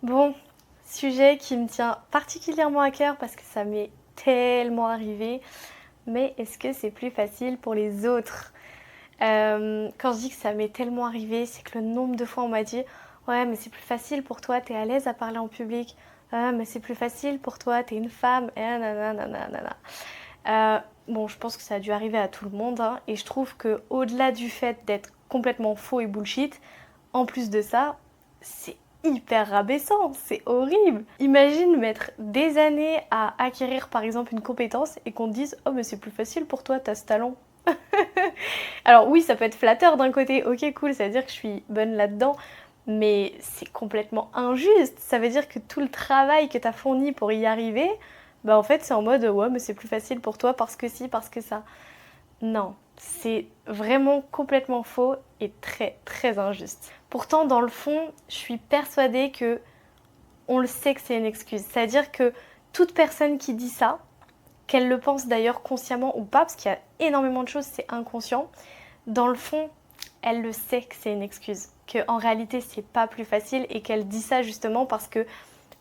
Bon, sujet qui me tient particulièrement à cœur parce que ça m'est tellement arrivé, mais est-ce que c'est plus facile pour les autres? Quand je dis que ça m'est tellement arrivé, c'est que le nombre de fois on m'a dit ouais, mais c'est plus facile pour toi, t'es à l'aise à parler en public. Ah, mais c'est plus facile pour toi, t'es une femme. Et nanana, nanana. Bon, je pense que ça a dû arriver à tout le monde, hein, et je trouve que au-delà du fait d'être complètement faux et bullshit, en plus de ça, c'est hyper rabaissant, c'est horrible. Imagine mettre des années à acquérir par exemple une compétence et qu'on te dise oh mais c'est plus facile pour toi, t'as ce talent. Alors oui, ça peut être flatteur d'un côté, ok cool, ça veut dire que je suis bonne là-dedans, mais c'est complètement injuste. Ça veut dire que tout le travail que t'as fourni pour y arriver, bah en fait c'est en mode ouais mais c'est plus facile pour toi parce que si, parce que ça. Non, c'est vraiment complètement faux et très très injuste. Pourtant, dans le fond, je suis persuadée que on le sait que c'est une excuse. C'est-à-dire que toute personne qui dit ça, qu'elle le pense d'ailleurs consciemment ou pas, parce qu'il y a énormément de choses, c'est inconscient, dans le fond, elle le sait que c'est une excuse. Qu'en réalité, c'est pas plus facile et qu'elle dit ça justement parce que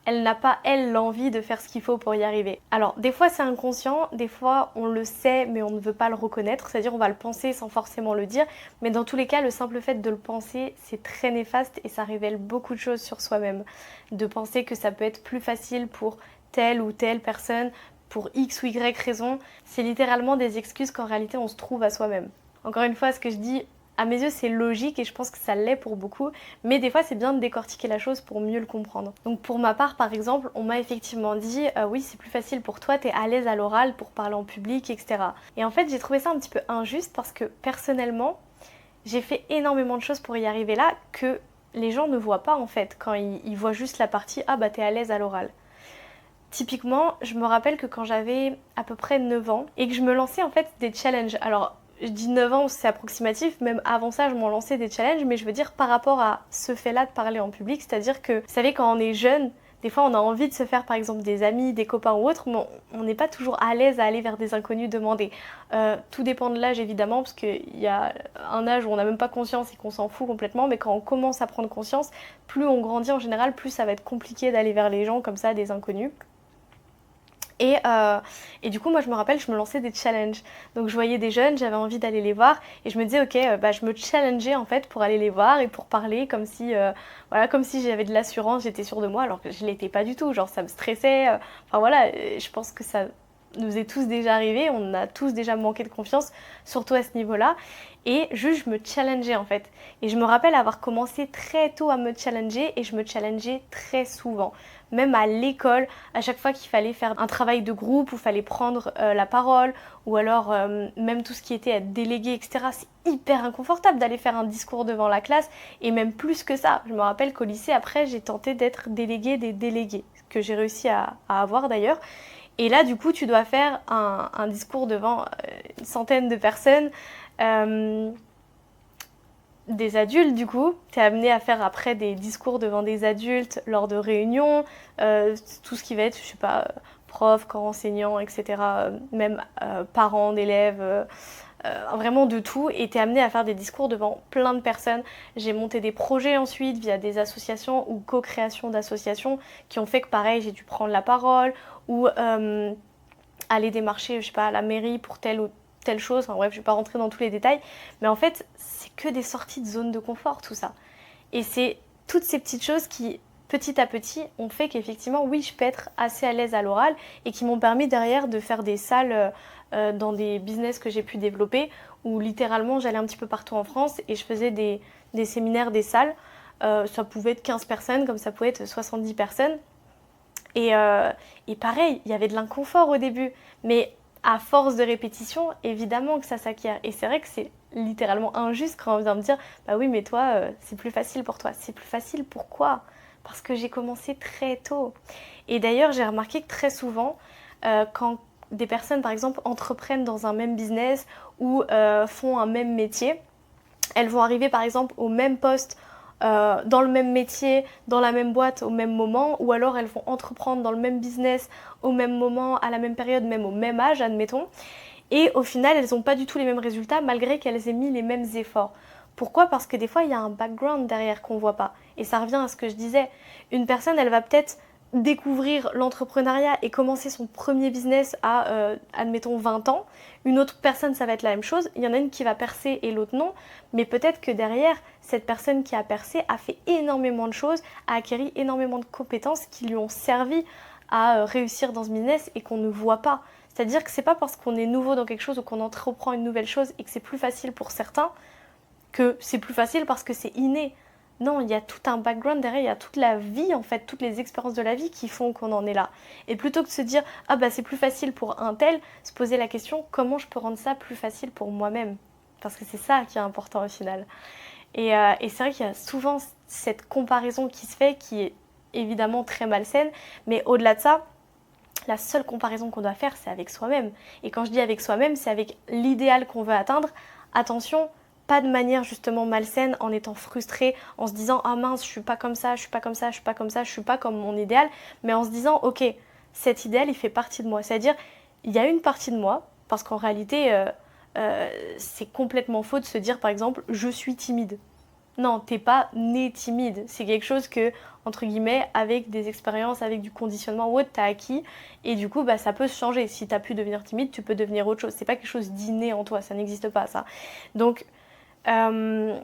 elle n'a pas, elle, l'envie de faire ce qu'il faut pour y arriver. Alors, des fois c'est inconscient, des fois on le sait mais on ne veut pas le reconnaître, c'est-à-dire on va le penser sans forcément le dire, mais dans tous les cas, le simple fait de le penser, c'est très néfaste et ça révèle beaucoup de choses sur soi-même. De penser que ça peut être plus facile pour telle ou telle personne, pour X ou Y raison, c'est littéralement des excuses qu'en réalité on se trouve à soi-même. Encore une fois, ce que je dis, à mes yeux, c'est logique et je pense que ça l'est pour beaucoup, mais des fois, c'est bien de décortiquer la chose pour mieux le comprendre. Donc, pour ma part, par exemple, on m'a effectivement dit oui, c'est plus facile pour toi, t'es à l'aise à l'oral pour parler en public, etc. Et en fait, j'ai trouvé ça un petit peu injuste parce que personnellement, j'ai fait énormément de choses pour y arriver là que les gens ne voient pas en fait quand ils voient juste la partie ah bah t'es à l'aise à l'oral. Typiquement, je me rappelle que quand j'avais à peu près 9 ans et que je me lançais en fait des challenges. Alors, je dis 9 ans, c'est approximatif, même avant ça, je m'en lançais des challenges, mais je veux dire par rapport à ce fait-là de parler en public, c'est-à-dire que, vous savez, quand on est jeune, des fois on a envie de se faire par exemple des amis, des copains ou autres, mais on n'est pas toujours à l'aise à aller vers des inconnus demander. Tout dépend de l'âge évidemment, parce qu'il y a un âge où on n'a même pas conscience et qu'on s'en fout complètement, mais quand on commence à prendre conscience, plus on grandit en général, plus ça va être compliqué d'aller vers les gens comme ça, des inconnus. Et du coup, moi, je me rappelle, je me lançais des challenges. Donc, je voyais des jeunes, j'avais envie d'aller les voir. Et je me disais, ok, bah, je me challengeais en fait pour aller les voir et pour parler comme si, voilà, comme si j'avais de l'assurance, j'étais sûre de moi, alors que je l'étais pas du tout. Genre, ça me stressait. Enfin, voilà, je pense que ça nous est tous déjà arrivé. On a tous déjà manqué de confiance, surtout à ce niveau-là. Et juste, je me challengeais en fait. Et je me rappelle avoir commencé très tôt à me challenger et je me challengeais très souvent. Même à l'école, à chaque fois qu'il fallait faire un travail de groupe, où il fallait prendre la parole, ou alors même tout ce qui était être délégué, etc. C'est hyper inconfortable d'aller faire un discours devant la classe, et même plus que ça. Je me rappelle qu'au lycée, après, j'ai tenté d'être déléguée des délégués, que j'ai réussi à avoir d'ailleurs. Et là, du coup, tu dois faire un discours devant une centaine de personnes. Euh, des adultes du coup, t'es amené à faire après des discours devant des adultes lors de réunions, tout ce qui va être, je sais pas, prof, corps enseignant, etc., même parents d'élèves, vraiment de tout, et t'es amené à faire des discours devant plein de personnes. J'ai monté des projets ensuite via des associations ou co-création d'associations qui ont fait que pareil, j'ai dû prendre la parole ou aller démarcher, je sais pas, à la mairie pour telle ou telle chose. Enfin bref, je vais pas rentrer dans tous les détails, mais en fait, c'est que des sorties de zone de confort, tout ça. Et c'est toutes ces petites choses qui, petit à petit, ont fait qu'effectivement, oui, je peux être assez à l'aise à l'oral et qui m'ont permis derrière de faire des salles dans des business que j'ai pu développer où littéralement j'allais un petit peu partout en France et je faisais des séminaires, des salles. Ça pouvait être 15 personnes comme ça pouvait être 70 personnes. Et pareil, il y avait de l'inconfort au début, mais à force de répétition, évidemment que ça s'acquiert. Et c'est vrai que c'est littéralement injuste quand on vient me dire bah oui, mais toi, c'est plus facile pour toi. C'est plus facile pourquoi? Parce que j'ai commencé très tôt. Et d'ailleurs, j'ai remarqué que très souvent, quand des personnes, par exemple, entreprennent dans un même business ou font un même métier, elles vont arriver, par exemple, au même poste dans le même métier, dans la même boîte au même moment, ou alors elles vont entreprendre dans le même business au même moment, à la même période, même au même âge, admettons. Et au final, elles n'ont pas du tout les mêmes résultats malgré qu'elles aient mis les mêmes efforts. Pourquoi? Parce que des fois, il y a un background derrière qu'on voit pas. Et ça revient à ce que je disais. Une personne, elle va peut-être découvrir l'entrepreneuriat et commencer son premier business à, admettons, 20 ans. Une autre personne, ça va être la même chose. Il y en a une qui va percer et l'autre non. Mais peut-être que derrière, cette personne qui a percé a fait énormément de choses, a acquis énormément de compétences qui lui ont servi à réussir dans ce business et qu'on ne voit pas. C'est-à-dire que c'est pas parce qu'on est nouveau dans quelque chose ou qu'on entreprend une nouvelle chose et que c'est plus facile pour certains que c'est plus facile parce que c'est inné. Non, il y a tout un background derrière, il y a toute la vie en fait, toutes les expériences de la vie qui font qu'on en est là. Et plutôt que de se dire ah bah c'est plus facile pour un tel, se poser la question comment je peux rendre ça plus facile pour moi-même. Parce que c'est ça qui est important au final. Et c'est vrai qu'il y a souvent cette comparaison qui se fait qui est évidemment très malsaine, mais au-delà de ça, la seule comparaison qu'on doit faire, c'est avec soi-même. Et quand je dis avec soi-même, c'est avec l'idéal qu'on veut atteindre. Attention, pas de manière justement malsaine en étant frustré, en se disant ah mince, je suis pas comme ça, je suis pas comme ça, je suis pas comme ça, je suis pas comme mon idéal, mais en se disant ok, cet idéal il fait partie de moi. C'est-à-dire, il y a une partie de moi, parce qu'en réalité, c'est complètement faux de se dire par exemple je suis timide. Non, t'es pas né timide. C'est quelque chose que, entre guillemets, avec des expériences, avec du conditionnement ou autre, t'as acquis. Et du coup, bah, ça peut se changer. Si t'as pu devenir timide, tu peux devenir autre chose. C'est pas quelque chose d'inné en toi. Ça n'existe pas, ça. Donc, euh,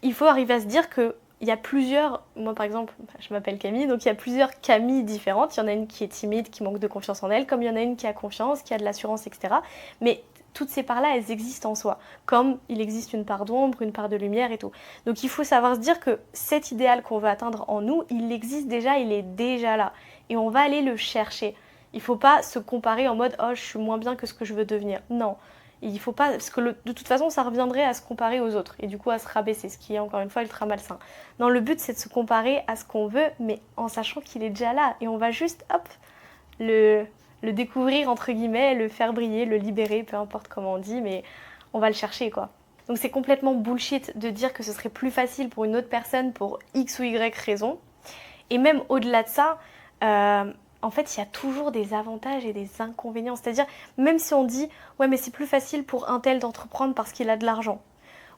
il faut arriver à se dire que il y a plusieurs, moi par exemple, je m'appelle Camille, donc il y a plusieurs Camilles différentes. Il y en a une qui est timide, qui manque de confiance en elle, comme il y en a une qui a confiance, qui a de l'assurance, etc. Mais toutes ces parts-là, elles existent en soi, comme il existe une part d'ombre, une part de lumière et tout. Donc il faut savoir se dire que cet idéal qu'on veut atteindre en nous, il existe déjà, il est déjà là. Et on va aller le chercher. Il ne faut pas se comparer en mode oh je suis moins bien que ce que je veux devenir. Non. Il faut pas, parce que de toute façon, ça reviendrait à se comparer aux autres et du coup à se rabaisser, ce qui est encore une fois ultra malsain. Non, le but c'est de se comparer à ce qu'on veut, mais en sachant qu'il est déjà là et on va juste, hop, le découvrir entre guillemets, le faire briller, le libérer, peu importe comment on dit, mais on va le chercher quoi. Donc c'est complètement bullshit de dire que ce serait plus facile pour une autre personne pour X ou Y raison. Et même au-delà de ça, en fait, il y a toujours des avantages et des inconvénients. C'est-à-dire, même si on dit, ouais, mais c'est plus facile pour un tel d'entreprendre parce qu'il a de l'argent.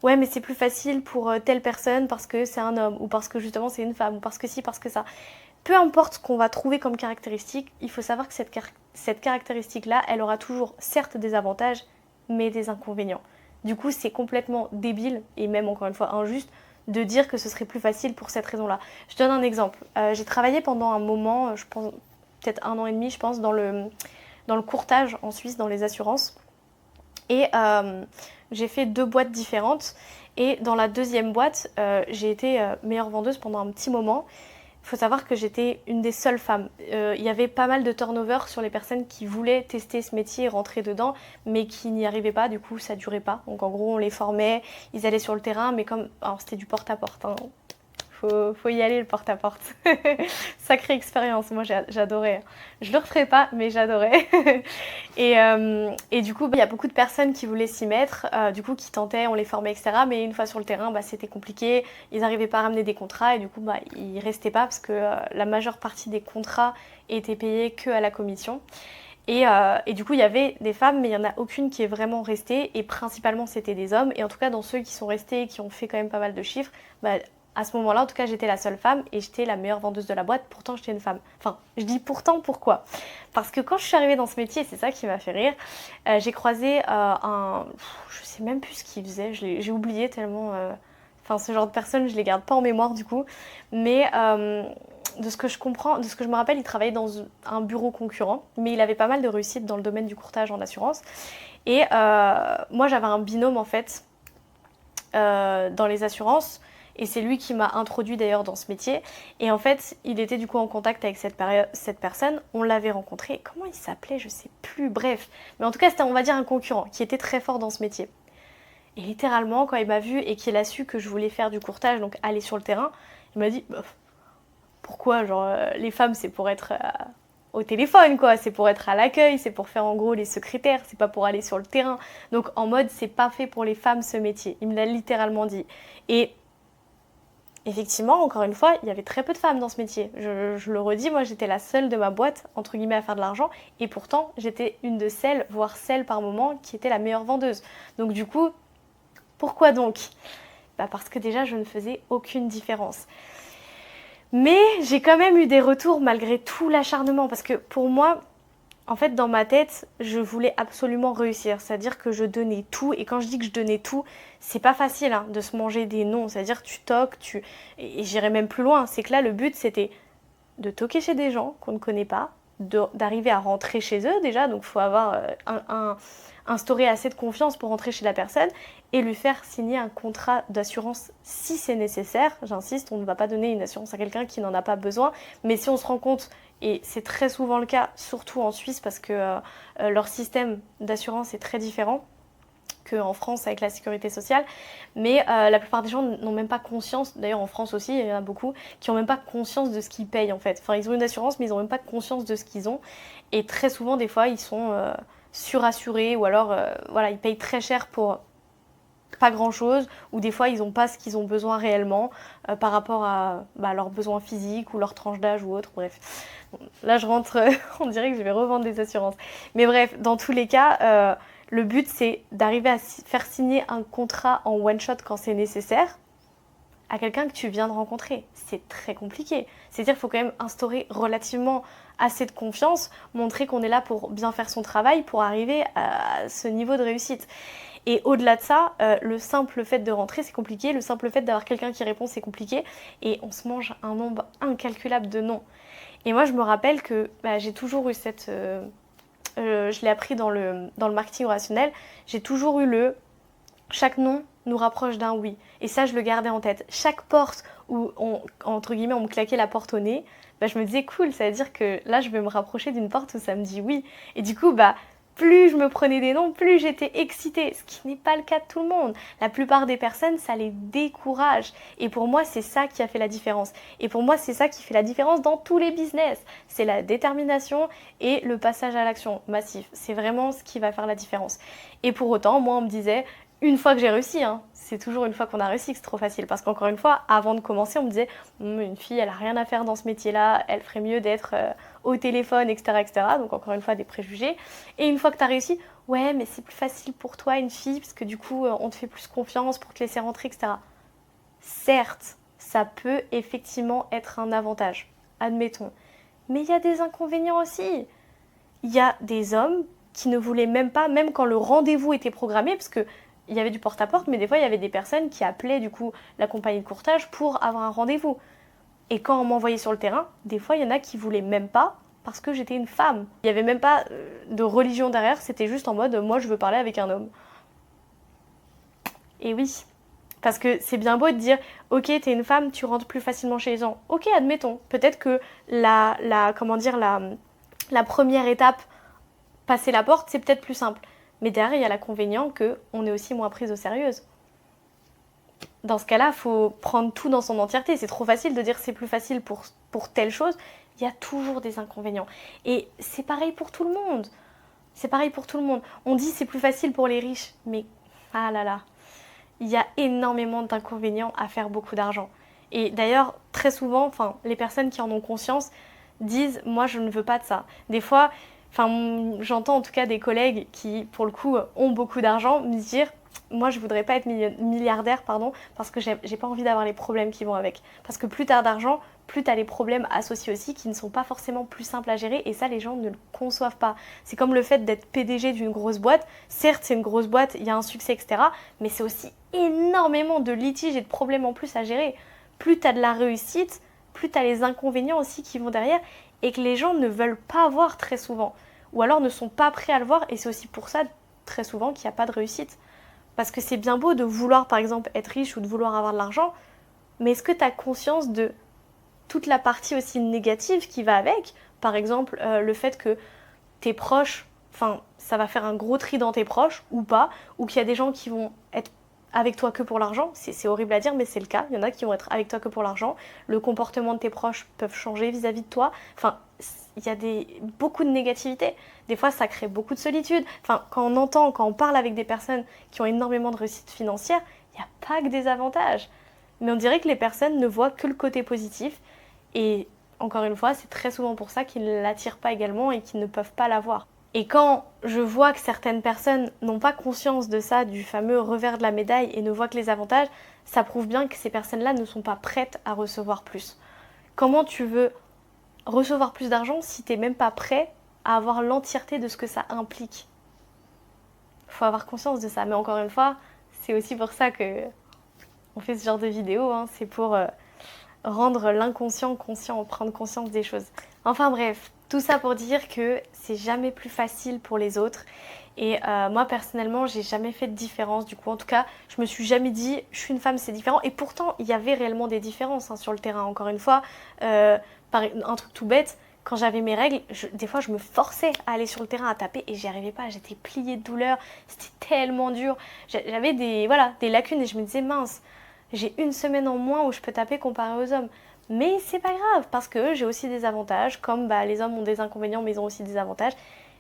Ouais, mais c'est plus facile pour telle personne parce que c'est un homme, ou parce que justement c'est une femme, ou parce que ci, parce que ça. Peu importe ce qu'on va trouver comme caractéristique, il faut savoir que cette caractéristique-là, elle aura toujours certes des avantages, mais des inconvénients. Du coup, c'est complètement débile, et même encore une fois injuste, de dire que ce serait plus facile pour cette raison-là. Je donne un exemple. J'ai travaillé pendant un moment, je pense peut-être 1 an et demi, je pense, dans le courtage en Suisse, dans les assurances. Et j'ai fait 2 boîtes différentes. Et dans la deuxième boîte, j'ai été meilleure vendeuse pendant un petit moment. Il faut savoir que j'étais une des seules femmes. Il y avait pas mal de turnover sur les personnes qui voulaient tester ce métier et rentrer dedans, mais qui n'y arrivaient pas, du coup ça durait pas. Donc en gros on les formait, ils allaient sur le terrain, mais comme... Alors c'était du porte-à-porte, hein. Faut y aller le porte-à-porte. Sacrée expérience, moi j'adorais. Je le referai pas, mais j'adorais. et du coup, il y a beaucoup de personnes qui voulaient s'y mettre, du coup qui tentaient, on les formait, etc. Mais une fois sur le terrain, c'était compliqué. Ils n'arrivaient pas à ramener des contrats et du coup, ils restaient pas parce que la majeure partie des contrats étaient payés que à la commission. Et du coup, il y avait des femmes, mais il n'y en a aucune qui est vraiment restée. Et principalement, c'était des hommes. Et en tout cas, dans ceux qui sont restés et qui ont fait quand même pas mal de chiffres, à ce moment-là, en tout cas, j'étais la seule femme et j'étais la meilleure vendeuse de la boîte. Pourtant, j'étais une femme. Enfin, je dis pourtant, pourquoi? Parce que quand je suis arrivée dans ce métier, c'est ça qui m'a fait rire, j'ai croisé je sais même plus ce qu'il faisait, j'ai oublié tellement... Enfin, ce genre de personnes, je les garde pas en mémoire du coup. Mais de ce que je comprends, de ce que je me rappelle, il travaillait dans un bureau concurrent, mais il avait pas mal de réussite dans le domaine du courtage en assurance. Et moi, j'avais un binôme en fait dans les assurances. Et c'est lui qui m'a introduit d'ailleurs dans ce métier. Et en fait, il était du coup en contact avec cette personne. On l'avait rencontré. Comment il s'appelait? Je sais plus. Bref. Mais en tout cas, c'était, on va dire, un concurrent qui était très fort dans ce métier. Et littéralement, quand il m'a vu et qu'il a su que je voulais faire du courtage, donc aller sur le terrain, il m'a dit pourquoi? Genre, les femmes, c'est pour être au téléphone, quoi. C'est pour être à l'accueil, c'est pour faire en gros les secrétaires, c'est pas pour aller sur le terrain. Donc en mode, c'est pas fait pour les femmes ce métier. Il me l'a littéralement dit. Et effectivement, encore une fois, il y avait très peu de femmes dans ce métier. Je le redis, moi j'étais la seule de ma boîte, entre guillemets, à faire de l'argent. Et pourtant, j'étais une de celles, voire celle par moment, qui était la meilleure vendeuse. Donc du coup, pourquoi donc? parce que déjà je ne faisais aucune différence. Mais j'ai quand même eu des retours malgré tout l'acharnement parce que pour moi, en fait, dans ma tête, je voulais absolument réussir. C'est-à-dire que je donnais tout. Et quand je dis que je donnais tout, c'est pas facile de se manger des noms. C'est-à-dire que tu toques, et j'irais même plus loin. C'est que là, le but, c'était de toquer chez des gens qu'on ne connaît pas, d'arriver à rentrer chez eux déjà. Donc, il faut avoir instaurer assez de confiance pour rentrer chez la personne et lui faire signer un contrat d'assurance si c'est nécessaire. J'insiste, on ne va pas donner une assurance à quelqu'un qui n'en a pas besoin. Mais si on se rend compte, et c'est très souvent le cas, surtout en Suisse, parce que leur système d'assurance est très différent qu'en France avec la sécurité sociale, mais la plupart des gens n'ont même pas conscience, d'ailleurs en France aussi, il y en a beaucoup, qui n'ont même pas conscience de ce qu'ils payent en fait. Enfin, ils ont une assurance, mais ils n'ont même pas conscience de ce qu'ils ont. Et très souvent, des fois, ils sont surassurés, ou alors voilà, ils payent très cher pour pas grand chose, ou des fois ils n'ont pas ce qu'ils ont besoin réellement par rapport à leurs besoins physiques ou leur tranche d'âge ou autre, bref. Là je rentre, on dirait que je vais revendre des assurances. Mais bref, dans tous les cas, le but c'est d'arriver à faire signer un contrat en one shot quand c'est nécessaire à quelqu'un que tu viens de rencontrer. C'est très compliqué. C'est-à-dire qu'il faut quand même instaurer relativement assez de confiance, montrer qu'on est là pour bien faire son travail, pour arriver à ce niveau de réussite. Et au-delà de ça, le simple fait de rentrer, c'est compliqué. Le simple fait d'avoir quelqu'un qui répond, c'est compliqué. Et on se mange un nombre incalculable de noms. Et moi, je me rappelle que j'ai toujours eu cette... je l'ai appris dans le marketing relationnel. J'ai toujours eu chaque nom nous rapproche d'un oui. Et ça, je le gardais en tête. Chaque porte où, entre guillemets, on me claquait la porte au nez, je me disais cool, ça veut dire que là, je vais me rapprocher d'une porte où ça me dit oui. Et du coup, plus je me prenais des noms, plus j'étais excitée, ce qui n'est pas le cas de tout le monde. La plupart des personnes, ça les décourage. Et pour moi, c'est ça qui a fait la différence. Et pour moi, c'est ça qui fait la différence dans tous les business. C'est la détermination et le passage à l'action massif. C'est vraiment ce qui va faire la différence. Et pour autant, moi, on me disait, une fois que j'ai réussi, c'est toujours une fois qu'on a réussi que c'est trop facile. Parce qu'encore une fois, avant de commencer, on me disait, une fille, elle a rien à faire dans ce métier-là, elle ferait mieux d'être au téléphone, etc., etc. Donc encore une fois, des préjugés. Et une fois que tu as réussi, ouais, mais c'est plus facile pour toi, une fille, parce que du coup, on te fait plus confiance pour te laisser rentrer, etc. Certes, ça peut effectivement être un avantage, admettons. Mais il y a des inconvénients aussi. Il y a des hommes qui ne voulaient même pas, même quand le rendez-vous était programmé, parce que il y avait du porte-à-porte, mais des fois, il y avait des personnes qui appelaient du coup la compagnie de courtage pour avoir un rendez-vous. Et quand on m'envoyait sur le terrain, des fois, il y en a qui voulaient même pas parce que j'étais une femme. Il n'y avait même pas de religion derrière, c'était juste en mode, moi, je veux parler avec un homme. Et oui, parce que c'est bien beau de dire, ok, t'es une femme, tu rentres plus facilement chez les gens. Ok, admettons. Peut-être que la première étape, passer la porte, c'est peut-être plus simple. Mais derrière, il y a l'inconvénient qu'on est aussi moins prise au sérieux. Dans ce cas-là, il faut prendre tout dans son entièreté. C'est trop facile de dire c'est plus facile pour telle chose. Il y a toujours des inconvénients. Et c'est pareil pour tout le monde. C'est pareil pour tout le monde. On dit c'est plus facile pour les riches. Mais, ah là là, il y a énormément d'inconvénients à faire beaucoup d'argent. Et d'ailleurs, très souvent, les personnes qui en ont conscience disent « moi, je ne veux pas de ça ». Des fois, j'entends en tout cas des collègues qui, pour le coup, ont beaucoup d'argent me dire « moi, je voudrais pas être milliardaire, parce que j'ai pas envie d'avoir les problèmes qui vont avec ». Parce que plus t'as d'argent, plus t'as les problèmes associés aussi qui ne sont pas forcément plus simples à gérer, et ça, les gens ne le conçoivent pas. C'est comme le fait d'être PDG d'une grosse boîte. Certes, c'est une grosse boîte, il y a un succès, etc. Mais c'est aussi énormément de litiges et de problèmes en plus à gérer. Plus t'as de la réussite, plus t'as les inconvénients aussi qui vont derrière, et que les gens ne veulent pas voir très souvent, ou alors ne sont pas prêts à le voir, et c'est aussi pour ça, très souvent, qu'il n'y a pas de réussite. Parce que c'est bien beau de vouloir, par exemple, être riche ou de vouloir avoir de l'argent, mais est-ce que tu as conscience de toute la partie aussi négative qui va avec ? Par exemple, le fait que tes proches, ça va faire un gros tri dans tes proches, ou pas, ou qu'il y a des gens qui vont être avec toi que pour l'argent, c'est horrible à dire, mais c'est le cas. Il y en a qui vont être avec toi que pour l'argent. Le comportement de tes proches peuvent changer vis-à-vis de toi. Il y a beaucoup de négativité. Des fois, ça crée beaucoup de solitude. Quand on parle avec des personnes qui ont énormément de réussite financière, il n'y a pas que des avantages. Mais on dirait que les personnes ne voient que le côté positif. Et encore une fois, c'est très souvent pour ça qu'ils ne l'attirent pas également et qu'ils ne peuvent pas l'avoir. Et quand je vois que certaines personnes n'ont pas conscience de ça, du fameux revers de la médaille, et ne voient que les avantages, ça prouve bien que ces personnes-là ne sont pas prêtes à recevoir plus. Comment tu veux recevoir plus d'argent si tu n'es même pas prêt à avoir l'entièreté de ce que ça implique? Il faut avoir conscience de ça. Mais encore une fois, c'est aussi pour ça que on fait ce genre de vidéo. Hein. C'est pour rendre l'inconscient conscient, prendre conscience des choses. Enfin bref, tout ça pour dire que c'est jamais plus facile pour les autres. Et moi personnellement, j'ai jamais fait de différence. Du coup, en tout cas, je me suis jamais dit, je suis une femme, c'est différent. Et pourtant, il y avait réellement des différences hein, sur le terrain. Encore une fois, un truc tout bête. Quand j'avais mes règles, des fois je me forçais à aller sur le terrain à taper et j'y arrivais pas, j'étais pliée de douleur, c'était tellement dur. J'avais des lacunes et je me disais mince, j'ai une semaine en moins où je peux taper comparé aux hommes. Mais c'est pas grave parce que j'ai aussi des avantages, comme les hommes ont des inconvénients mais ils ont aussi des avantages.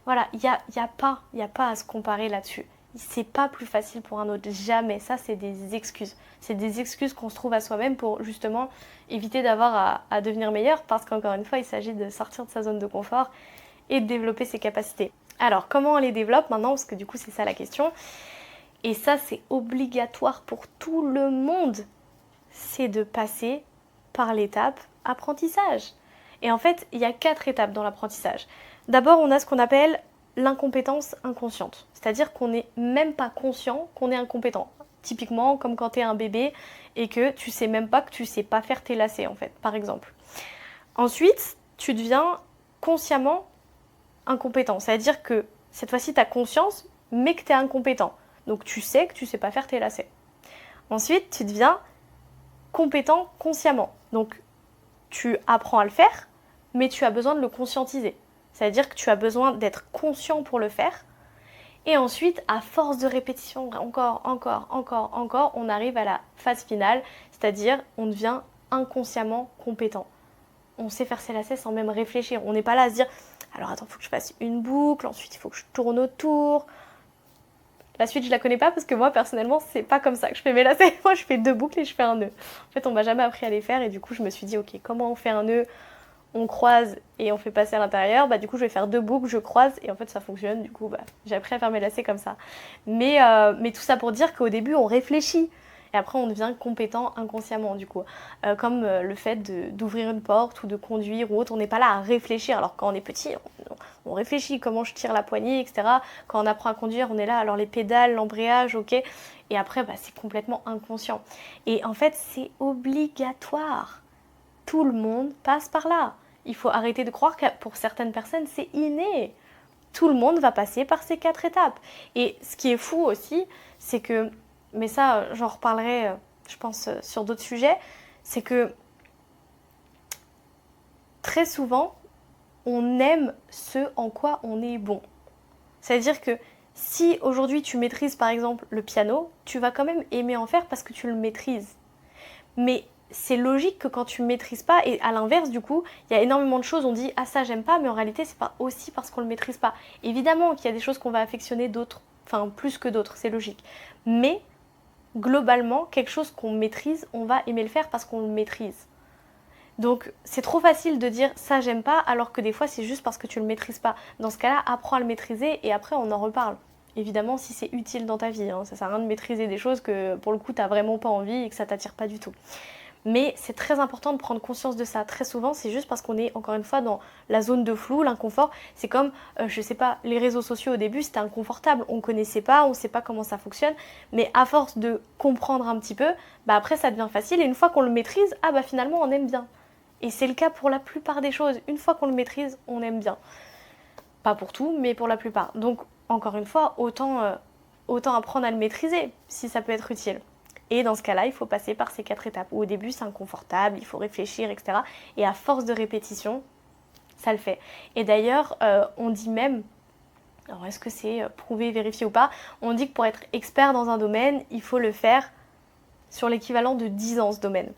Voilà, il y a pas à se comparer là-dessus. C'est pas plus facile pour un autre, jamais. Ça, c'est des excuses. C'est des excuses qu'on se trouve à soi-même pour justement éviter d'avoir à devenir meilleur parce qu'encore une fois, il s'agit de sortir de sa zone de confort et de développer ses capacités. Alors, comment on les développe maintenant? Parce que du coup, c'est ça la question. Et ça, c'est obligatoire pour tout le monde. C'est de passer par l'étape apprentissage. Et en fait, il y a 4 étapes dans l'apprentissage. D'abord, on a ce qu'on appelle l'incompétence inconsciente. C'est-à-dire qu'on n'est même pas conscient qu'on est incompétent. Typiquement, comme quand tu es un bébé et que tu sais même pas que tu sais pas faire tes lacets, en fait, par exemple. Ensuite, tu deviens consciemment incompétent. C'est-à-dire que cette fois-ci, tu as conscience, mais que tu es incompétent. Donc tu sais que tu sais pas faire tes lacets. Ensuite, tu deviens compétent consciemment. Donc tu apprends à le faire, mais tu as besoin de le conscientiser. C'est-à-dire que tu as besoin d'être conscient pour le faire. Et ensuite, à force de répétition, encore, on arrive à la phase finale, c'est-à-dire on devient inconsciemment compétent. On sait faire ses lacets sans même réfléchir. On n'est pas là à se dire, alors attends, il faut que je fasse une boucle, ensuite il faut que je tourne autour. La suite, je la connais pas parce que moi, personnellement, c'est pas comme ça que je fais mes lacets. Moi, je fais 2 boucles et je fais un nœud. En fait, on m'a jamais appris à les faire et du coup, je me suis dit, ok, comment on fait un nœud? On croise et on fait passer à l'intérieur, du coup je vais faire 2 boucles, je croise et en fait ça fonctionne, du coup j'ai appris à faire mes lacets comme ça. Mais tout ça pour dire qu'au début on réfléchit et après on devient compétent inconsciemment du coup. Comme le fait d'ouvrir une porte ou de conduire ou autre, on n'est pas là à réfléchir, alors quand on est petit on réfléchit comment je tire la poignée, etc. Quand on apprend à conduire on est là, alors les pédales, l'embrayage, ok, et après c'est complètement inconscient. Et en fait c'est obligatoire. Tout le monde passe par là. Il faut arrêter de croire que pour certaines personnes, c'est inné. Tout le monde va passer par ces 4 étapes. Et ce qui est fou aussi, c'est que, mais ça, j'en reparlerai, je pense, sur d'autres sujets, c'est que très souvent, on aime ce en quoi on est bon. C'est-à-dire que si aujourd'hui tu maîtrises par exemple le piano, tu vas quand même aimer en faire parce que tu le maîtrises. Mais c'est logique que quand tu ne maîtrises pas, et à l'inverse du coup, il y a énormément de choses, on dit ah ça j'aime pas, mais en réalité c'est pas aussi parce qu'on le maîtrise pas. Évidemment qu'il y a des choses qu'on va affectionner d'autres, enfin plus que d'autres, c'est logique. Mais globalement, quelque chose qu'on maîtrise, on va aimer le faire parce qu'on le maîtrise. Donc c'est trop facile de dire ça j'aime pas, alors que des fois c'est juste parce que tu le maîtrises pas. Dans ce cas-là, apprends à le maîtriser et après on en reparle. Évidemment si c'est utile dans ta vie, hein. Ça sert à rien de maîtriser des choses que pour le coup t'as vraiment pas envie et que ça t'attire pas du tout. Mais c'est très important de prendre conscience de ça. Très souvent, c'est juste parce qu'on est, encore une fois, dans la zone de flou, l'inconfort. C'est comme, je sais pas, les réseaux sociaux au début, c'était inconfortable. On connaissait pas, on sait pas comment ça fonctionne. Mais à force de comprendre un petit peu, après ça devient facile. Et une fois qu'on le maîtrise, finalement, on aime bien. Et c'est le cas pour la plupart des choses. Une fois qu'on le maîtrise, on aime bien. Pas pour tout, mais pour la plupart. Donc, encore une fois, autant apprendre à le maîtriser, si ça peut être utile. Et dans ce cas-là, il faut passer par ces 4 étapes. Où au début, c'est inconfortable, il faut réfléchir, etc. Et à force de répétition, ça le fait. Et d'ailleurs, on dit même, alors est-ce que c'est prouvé, vérifié ou pas, on dit que pour être expert dans un domaine, il faut le faire sur l'équivalent de 10 ans, ce domaine.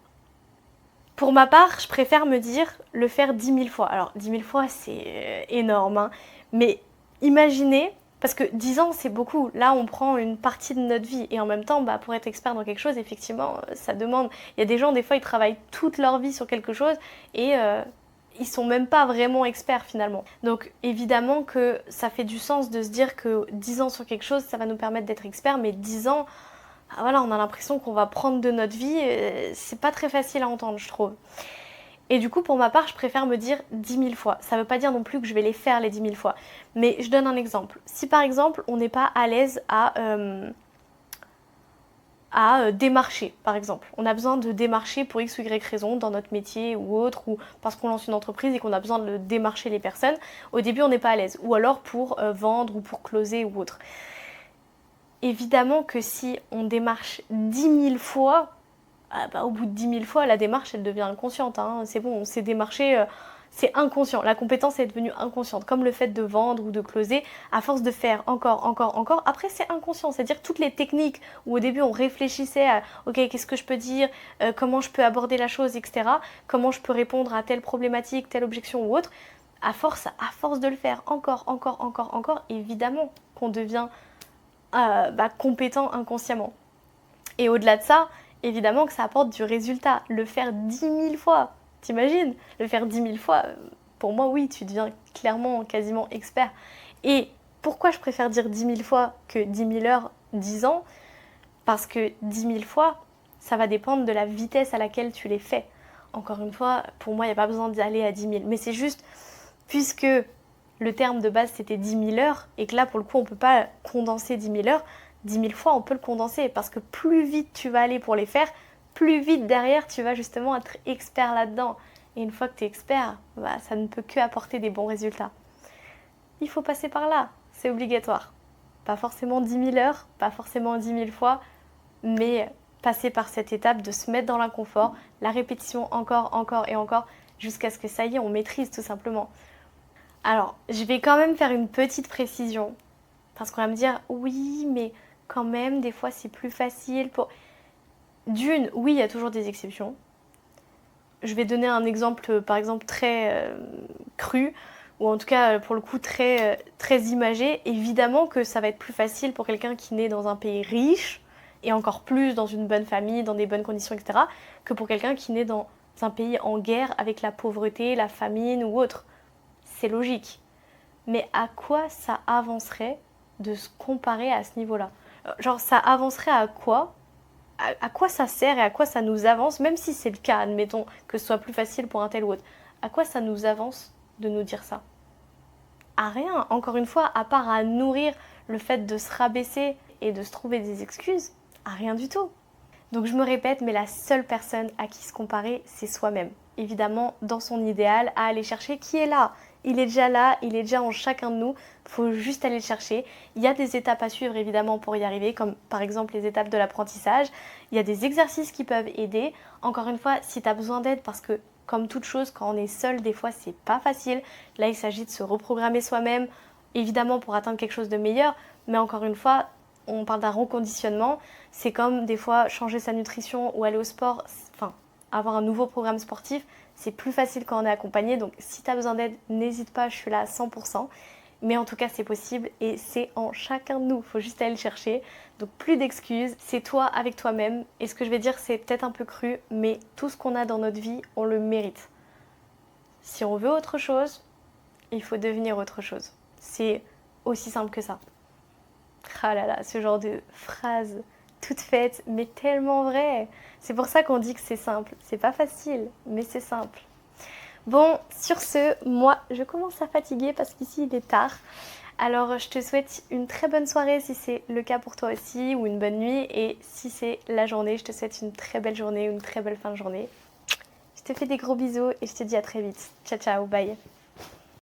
Pour ma part, je préfère me dire le faire 10 000 fois. Alors, 10 000 fois, c'est énorme, hein. Mais imaginez... Parce que 10 ans, c'est beaucoup. Là, on prend une partie de notre vie. Et en même temps, pour être expert dans quelque chose, effectivement, ça demande... Il y a des gens, des fois, ils travaillent toute leur vie sur quelque chose et ils sont même pas vraiment experts, finalement. Donc, évidemment que ça fait du sens de se dire que 10 ans sur quelque chose, ça va nous permettre d'être experts. Mais 10 ans, voilà, on a l'impression qu'on va prendre de notre vie, c'est pas très facile à entendre, je trouve. Et du coup, pour ma part, je préfère me dire 10 000 fois. Ça veut pas dire non plus que je vais les faire les 10 000 fois. Mais je donne un exemple. Si par exemple, on n'est pas à l'aise à démarcher, par exemple. On a besoin de démarcher pour X ou Y raison dans notre métier ou autre, ou parce qu'on lance une entreprise et qu'on a besoin de démarcher les personnes. Au début, on n'est pas à l'aise. Ou alors pour vendre ou pour closer ou autre. Évidemment que si on démarche 10 000 fois, au bout de 10 000 fois, la démarche, elle devient inconsciente. Hein. C'est bon, on s'est démarché, c'est inconscient. La compétence est devenue inconsciente. Comme le fait de vendre ou de closer, à force de faire encore, encore, encore, après c'est inconscient. C'est-à-dire toutes les techniques où au début on réfléchissait à ok, qu'est-ce que je peux dire, comment je peux aborder la chose, etc. Comment je peux répondre à telle problématique, telle objection ou autre. À force de le faire encore, encore, encore, encore, évidemment qu'on devient compétent inconsciemment. Et au-delà de ça, évidemment que ça apporte du résultat. Le faire 10 000 fois, t'imagines? Le faire 10 000 fois, pour moi, oui, tu deviens clairement quasiment expert. Et pourquoi je préfère dire 10 000 fois que 10 000 heures, 10 ans? Parce que 10 000 fois, ça va dépendre de la vitesse à laquelle tu les fais. Encore une fois, pour moi, il n'y a pas besoin d'y aller à 10 000. Mais c'est juste, puisque le terme de base c'était 10 000 heures, et que là, pour le coup, on ne peut pas condenser 10 000 heures, 10 000 fois, on peut le condenser parce que plus vite tu vas aller pour les faire, plus vite derrière tu vas justement être expert là-dedans. Et une fois que tu es expert, ça ne peut que apporter des bons résultats. Il faut passer par là, c'est obligatoire. Pas forcément 10 000 heures, pas forcément 10 000 fois, mais passer par cette étape de se mettre dans l'inconfort, la répétition encore, encore et encore, jusqu'à ce que ça y est, on maîtrise tout simplement. Alors, je vais quand même faire une petite précision, parce qu'on va me dire, oui, mais quand même, des fois, c'est plus facile pour... D'une, oui, il y a toujours des exceptions. Je vais donner un exemple, par exemple, très cru, ou en tout cas, pour le coup, très imagé. Évidemment que ça va être plus facile pour quelqu'un qui naît dans un pays riche, et encore plus dans une bonne famille, dans des bonnes conditions, etc., que pour quelqu'un qui naît dans un pays en guerre, avec la pauvreté, la famine ou autre. C'est logique. Mais à quoi ça avancerait de se comparer à ce niveau-là? Genre, ça avancerait à quoi? À quoi ça sert et à quoi ça nous avance, même si c'est le cas, admettons que ce soit plus facile pour un tel ou autre. À quoi ça nous avance de nous dire ça? À rien, encore une fois, à part à nourrir le fait de se rabaisser et de se trouver des excuses, à rien du tout. Donc je me répète, mais la seule personne à qui se comparer, c'est soi-même. Évidemment, dans son idéal, à aller chercher qui est là. Il est déjà là, il est déjà en chacun de nous, il faut juste aller le chercher. Il y a des étapes à suivre évidemment pour y arriver, comme par exemple les étapes de l'apprentissage. Il y a des exercices qui peuvent aider. Encore une fois, si tu as besoin d'aide, parce que comme toute chose, quand on est seul, des fois c'est pas facile. Là, il s'agit de se reprogrammer soi-même, évidemment pour atteindre quelque chose de meilleur, mais encore une fois, on parle d'un reconditionnement. C'est comme des fois changer sa nutrition ou aller au sport, enfin avoir un nouveau programme sportif, c'est plus facile quand on est accompagné. Donc si tu as besoin d'aide, n'hésite pas, je suis là à 100%. Mais en tout cas, c'est possible et c'est en chacun de nous. Il faut juste aller le chercher. Donc plus d'excuses, c'est toi avec toi-même. Et ce que je vais dire, c'est peut-être un peu cru, mais tout ce qu'on a dans notre vie, on le mérite. Si on veut autre chose, il faut devenir autre chose. C'est aussi simple que ça. Ah là là, ce genre de phrase toute faite, mais tellement vraie. C'est pour ça qu'on dit que c'est simple. C'est pas facile, mais c'est simple. Bon, sur ce, moi, je commence à fatiguer parce qu'ici, il est tard. Alors, je te souhaite une très bonne soirée si c'est le cas pour toi aussi, ou une bonne nuit. Et si c'est la journée, je te souhaite une très belle journée ou une très belle fin de journée. Je te fais des gros bisous et je te dis à très vite. Ciao, ciao, bye.